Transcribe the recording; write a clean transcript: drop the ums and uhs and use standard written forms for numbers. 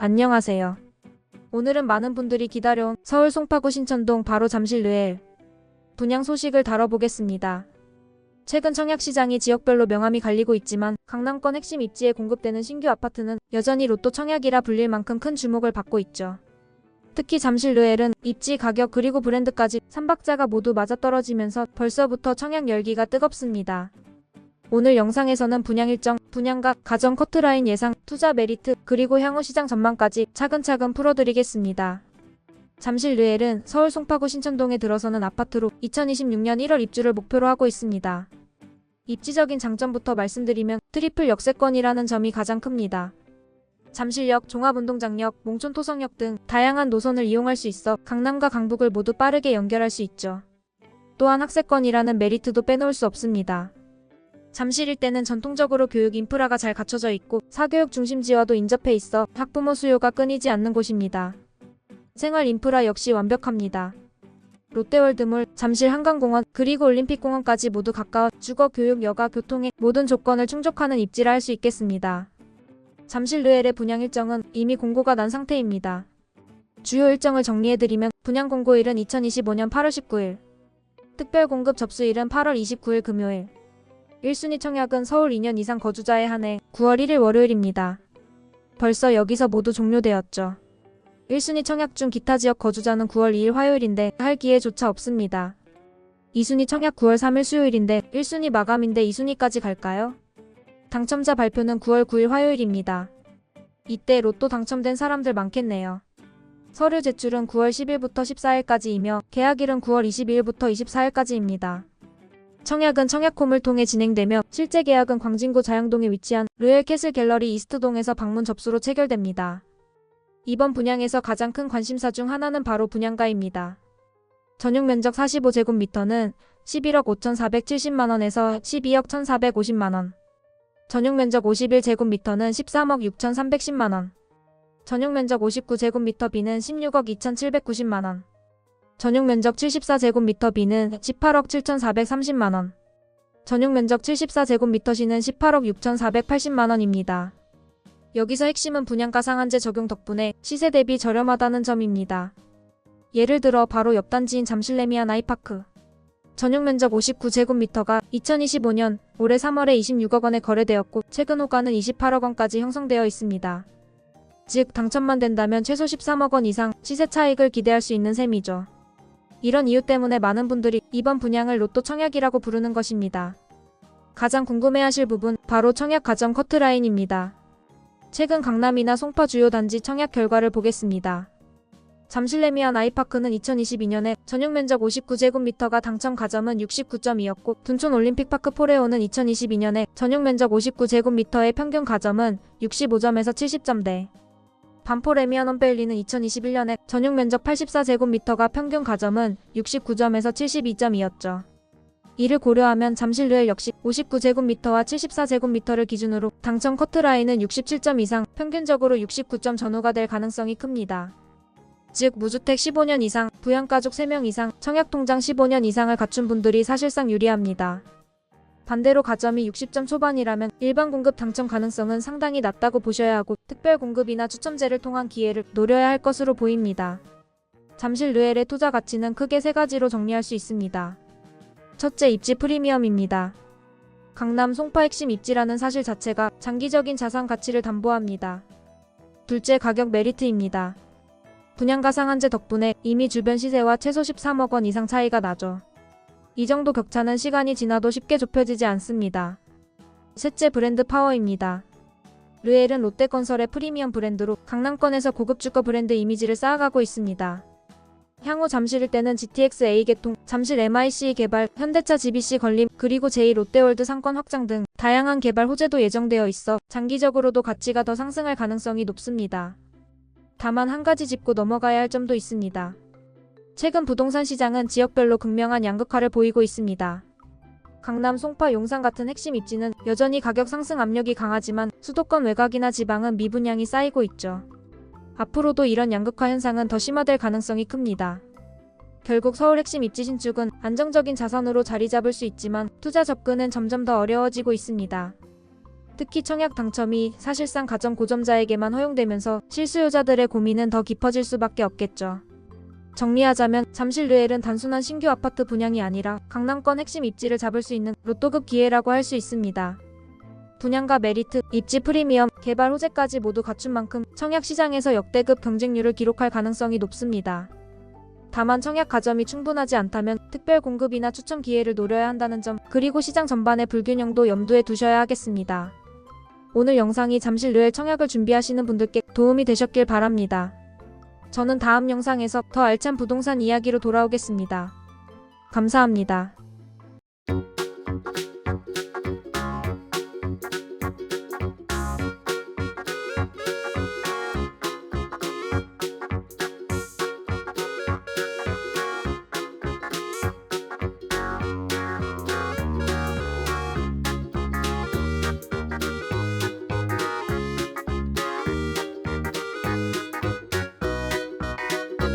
안녕하세요. 오늘은 많은 분들이 기다려온 서울 송파구 신천동 바로 잠실 르엘 분양 소식을 다뤄보겠습니다. 최근 청약시장이 지역별로 명암이 갈리고 있지만 강남권 핵심 입지에 공급되는 신규 아파트는 여전히 로또 청약이라 불릴 만큼 큰 주목을 받고 있죠. 특히 잠실 르엘은 입지, 가격 그리고 브랜드까지 3박자가 모두 맞아떨어지면서 벌써부터 청약 열기가 뜨겁습니다. 오늘 영상에서는 분양 일정, 분양가, 가정 커트라인 예상, 투자 메리트, 그리고 향후 시장 전망까지 차근차근 풀어드리겠습니다. 잠실 르엘은 서울 송파구 신천동에 들어서는 아파트로 2026년 1월 입주를 목표로 하고 있습니다. 입지적인 장점부터 말씀드리면 트리플 역세권이라는 점이 가장 큽니다. 잠실역, 종합운동장역, 몽촌토성역 등 다양한 노선을 이용할 수 있어 강남과 강북을 모두 빠르게 연결할 수 있죠. 또한 학세권이라는 메리트도 빼놓을 수 없습니다. 잠실 일대는 전통적으로 교육 인프라가 잘 갖춰져 있고 사교육 중심지와도 인접해 있어 학부모 수요가 끊이지 않는 곳입니다. 생활 인프라 역시 완벽합니다. 롯데월드몰, 잠실 한강공원, 그리고 올림픽공원까지 모두 가까워 주거, 교육, 여가, 교통의 모든 조건을 충족하는 입지라 할 수 있겠습니다. 잠실 르엘의 분양 일정은 이미 공고가 난 상태입니다. 주요 일정을 정리해드리면 분양 공고일은 2025년 8월 19일, 특별공급 접수일은 8월 29일 금요일, 1순위 청약은 서울 2년 이상 거주자에 한해 9월 1일 월요일입니다. 벌써 여기서 모두 종료되었죠. 1순위 청약 중 기타 지역 거주자는 9월 2일 화요일인데 할 기회조차 없습니다. 2순위 청약 9월 3일 수요일인데 1순위 마감인데 2순위까지 갈까요? 당첨자 발표는 9월 9일 화요일입니다. 이때 로또 당첨된 사람들 많겠네요. 서류 제출은 9월 10일부터 14일까지이며 계약일은 9월 22일부터 24일까지입니다. 청약은 청약홈을 통해 진행되며 실제 계약은 광진구 자양동에 위치한 르엘 캐슬 갤러리 이스트동에서 방문 접수로 체결됩니다. 이번 분양에서 가장 큰 관심사 중 하나는 바로 분양가입니다. 전용 면적 45제곱미터는 11억 5,470만원에서 12억 1,450만원, 전용 면적 51제곱미터는 13억 6,310만원, 전용 면적 59제곱미터 B는 16억 2,790만원, 전용 면적 74제곱미터 B는 18억 7,430만원, 전용 면적 74제곱미터 C는 18억 6,480만원입니다. 여기서 핵심은 분양가 상한제 적용 덕분에 시세 대비 저렴하다는 점입니다. 예를 들어 바로 옆 단지인 잠실 레미안 아이파크. 전용 면적 59제곱미터가 2025년 올해 3월에 26억 원에 거래되었고 최근 호가는 28억 원까지 형성되어 있습니다. 즉 당첨만 된다면 최소 13억 원 이상 시세 차익을 기대할 수 있는 셈이죠. 이런 이유 때문에 많은 분들이 이번 분양을 로또 청약이라고 부르는 것입니다. 가장 궁금해하실 부분 바로 청약 가정 커트라인입니다. 최근 강남이나 송파 주요 단지 청약 결과를 보겠습니다. 잠실 레미안 아이파크는 2022년에 전용 면적 59제곱미터가 당첨 가점은 69점이었고 둔촌 올림픽파크 포레오는 2022년에 전용 면적 59제곱미터의 평균 가점은 65점에서 70점대. 반포 레미안 언베일리는 2021년에 전용 면적 84제곱미터가 평균 가점은 69점에서 72점이었죠. 이를 고려하면 잠실 르엘 역시 59제곱미터와 74제곱미터를 기준으로 당첨 커트라인은 67점 이상, 평균적으로 69점 전후가 될 가능성이 큽니다. 즉 무주택 15년 이상, 부양가족 3명 이상, 청약통장 15년 이상을 갖춘 분들이 사실상 유리합니다. 반대로 가점이 60점 초반이라면 일반 공급 당첨 가능성은 상당히 낮다고 보셔야 하고 특별 공급이나 추첨제를 통한 기회를 노려야 할 것으로 보입니다. 잠실 르엘의 투자 가치는 크게 3가지로 정리할 수 있습니다. 첫째, 입지 프리미엄입니다. 강남 송파 핵심 입지라는 사실 자체가 장기적인 자산 가치를 담보합니다. 둘째, 가격 메리트입니다. 분양가 상한제 덕분에 이미 주변 시세와 최소 13억 원 이상 차이가 나죠. 이 정도 격차는 시간이 지나도 쉽게 좁혀지지 않습니다. 셋째, 브랜드 파워입니다. 르엘은 롯데건설의 프리미엄 브랜드로 강남권에서 고급 주거 브랜드 이미지를 쌓아가고 있습니다. 향후 잠실 일대는 GTX A 개통, 잠실 MIC 개발, 현대차 GBC 건립, 그리고 제2롯데월드 상권 확장 등 다양한 개발 호재도 예정되어 있어 장기적으로도 가치가 더 상승할 가능성이 높습니다. 다만 한 가지 짚고 넘어가야 할 점도 있습니다. 최근 부동산 시장은 지역별로 극명한 양극화를 보이고 있습니다. 강남, 송파, 용산 같은 핵심 입지는 여전히 가격 상승 압력이 강하지만 수도권 외곽이나 지방은 미분양이 쌓이고 있죠. 앞으로도 이런 양극화 현상은 더 심화될 가능성이 큽니다. 결국 서울 핵심 입지 신축은 안정적인 자산으로 자리 잡을 수 있지만 투자 접근은 점점 더 어려워지고 있습니다. 특히 청약 당첨이 사실상 가정 고점자에게만 허용되면서 실수요자들의 고민은 더 깊어질 수밖에 없겠죠. 정리하자면 잠실르엘은 단순한 신규 아파트 분양이 아니라 강남권 핵심 입지를 잡을 수 있는 로또급 기회라고 할 수 있습니다. 분양가 메리트, 입지 프리미엄, 개발 호재까지 모두 갖춘 만큼 청약 시장에서 역대급 경쟁률을 기록할 가능성이 높습니다. 다만 청약 가점이 충분하지 않다면 특별 공급이나 추첨 기회를 노려야 한다는 점, 그리고 시장 전반의 불균형도 염두에 두셔야 하겠습니다. 오늘 영상이 잠실르엘 청약을 준비하시는 분들께 도움이 되셨길 바랍니다. 저는 다음 영상에서 더 알찬 부동산 이야기로 돌아오겠습니다. 감사합니다.